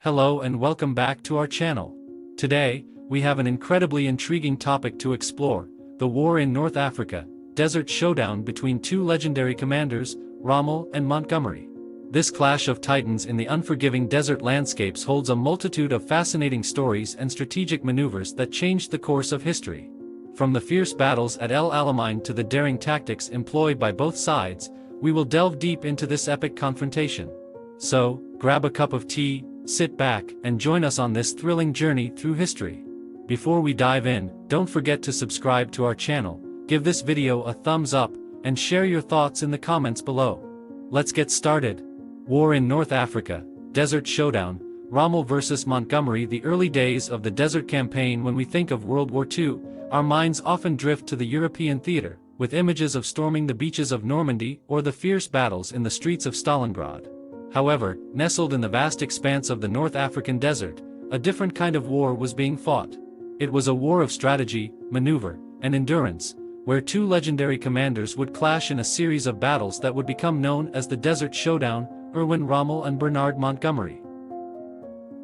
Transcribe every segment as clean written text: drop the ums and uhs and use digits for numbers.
Hello and welcome back to our channel. Today, we have an incredibly intriguing topic to explore: the war in North Africa, desert showdown between two legendary commanders, Rommel and Montgomery. This clash of titans in the unforgiving desert landscapes holds a multitude of fascinating stories and strategic maneuvers that changed the course of history. From the fierce battles at El Alamein to the daring tactics employed by both sides, we will delve deep into this epic confrontation. So, grab a cup of tea, sit back, and join us on this thrilling journey through history. Before we dive in, don't forget to subscribe to our channel, give this video a thumbs up, and share your thoughts in the comments below. Let's get started. War in North Africa, Desert Showdown, Rommel vs. Montgomery. The early days of the Desert Campaign. When we think of World War II, our minds often drift to the European theater, with images of storming the beaches of Normandy or the fierce battles in the streets of Stalingrad. However, nestled in the vast expanse of the North African desert, a different kind of war was being fought. It was a war of strategy, maneuver, and endurance, where two legendary commanders would clash in a series of battles that would become known as the Desert Showdown: Erwin Rommel and Bernard Montgomery.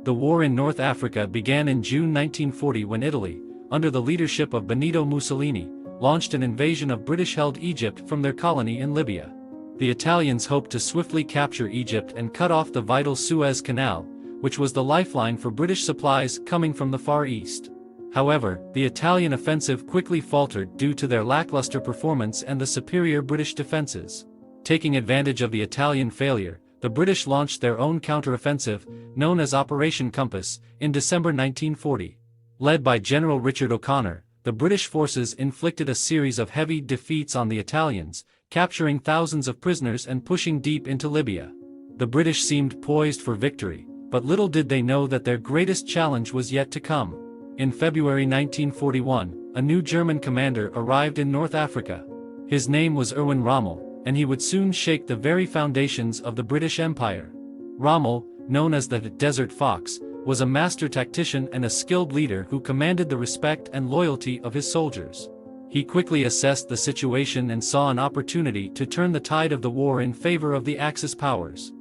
The war in North Africa began in June 1940 when Italy, under the leadership of Benito Mussolini, launched an invasion of British-held Egypt from their colony in Libya. The Italians hoped to swiftly capture Egypt and cut off the vital Suez Canal, which was the lifeline for British supplies coming from the Far East. However, the Italian offensive quickly faltered due to their lackluster performance and the superior British defenses. Taking advantage of the Italian failure, the British launched their own counter-offensive, known as Operation Compass, in December 1940. Led by General Richard O'Connor, the British forces inflicted a series of heavy defeats on the Italians, capturing thousands of prisoners and pushing deep into Libya. The British seemed poised for victory, but little did they know that their greatest challenge was yet to come. In February 1941, a new German commander arrived in North Africa. His name was Erwin Rommel, and he would soon shake the very foundations of the British Empire. Rommel, known as the Desert Fox, was a master tactician and a skilled leader who commanded the respect and loyalty of his soldiers. He quickly assessed the situation and saw an opportunity to turn the tide of the war in favor of the Axis powers.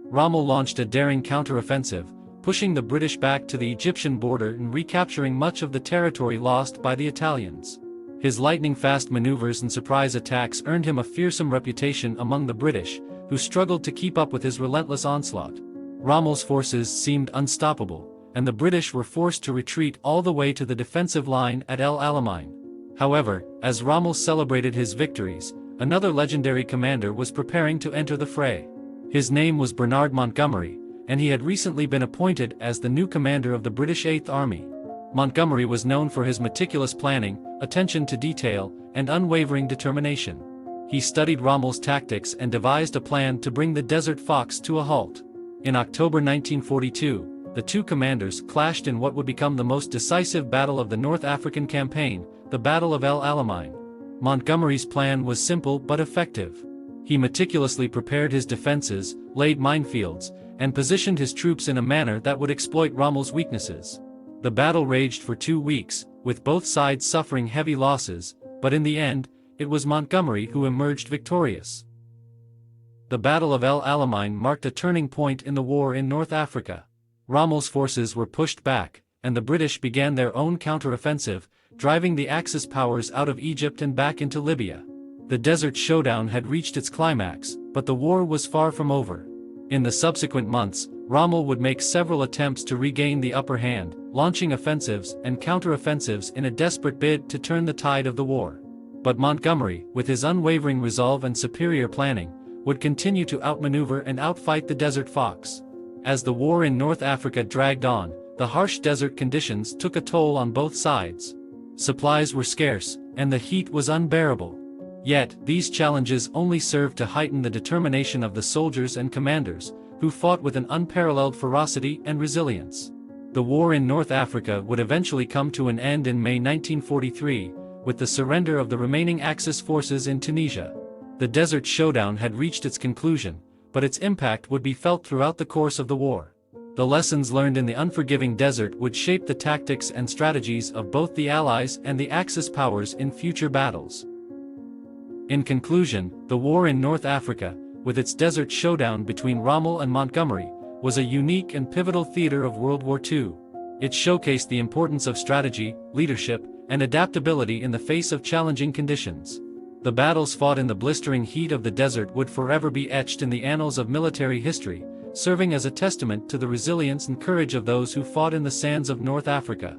Rommel launched a daring counteroffensive, pushing the British back to the Egyptian border and recapturing much of the territory lost by the Italians. His lightning-fast maneuvers and surprise attacks earned him a fearsome reputation among the British, who struggled to keep up with his relentless onslaught. Rommel's forces seemed unstoppable, and the British were forced to retreat all the way to the defensive line at El Alamein. However, as Rommel celebrated his victories, another legendary commander was preparing to enter the fray. His name was Bernard Montgomery, and he had recently been appointed as the new commander of the British Eighth Army. Montgomery was known for his meticulous planning, attention to detail, and unwavering determination. He studied Rommel's tactics and devised a plan to bring the Desert Fox to a halt. In October 1942, the two commanders clashed in what would become the most decisive battle of the North African campaign, the Battle of El Alamein. Montgomery's plan was simple but effective. He meticulously prepared his defenses, laid minefields, and positioned his troops in a manner that would exploit Rommel's weaknesses. The battle raged for 2 weeks, with both sides suffering heavy losses, but in the end, it was Montgomery who emerged victorious. The Battle of El Alamein marked a turning point in the war in North Africa. Rommel's forces were pushed back, and the British began their own counter-offensive, driving the Axis powers out of Egypt and back into Libya. The Desert Showdown had reached its climax, but the war was far from over. In the subsequent months, Rommel would make several attempts to regain the upper hand, launching offensives and counter-offensives in a desperate bid to turn the tide of the war. But Montgomery, with his unwavering resolve and superior planning, would continue to outmaneuver and outfight the Desert Fox. As the war in North Africa dragged on, the harsh desert conditions took a toll on both sides. Supplies were scarce, and the heat was unbearable. Yet, these challenges only served to heighten the determination of the soldiers and commanders, who fought with an unparalleled ferocity and resilience. The war in North Africa would eventually come to an end in May 1943, with the surrender of the remaining Axis forces in Tunisia. The Desert Showdown had reached its conclusion, but its impact would be felt throughout the course of the war. The lessons learned in the unforgiving desert would shape the tactics and strategies of both the Allies and the Axis powers in future battles. In conclusion, the war in North Africa, with its Desert Showdown between Rommel and Montgomery, was a unique and pivotal theater of World War II. It showcased the importance of strategy, leadership, and adaptability in the face of challenging conditions. The battles fought in the blistering heat of the desert would forever be etched in the annals of military history, serving as a testament to the resilience and courage of those who fought in the sands of North Africa.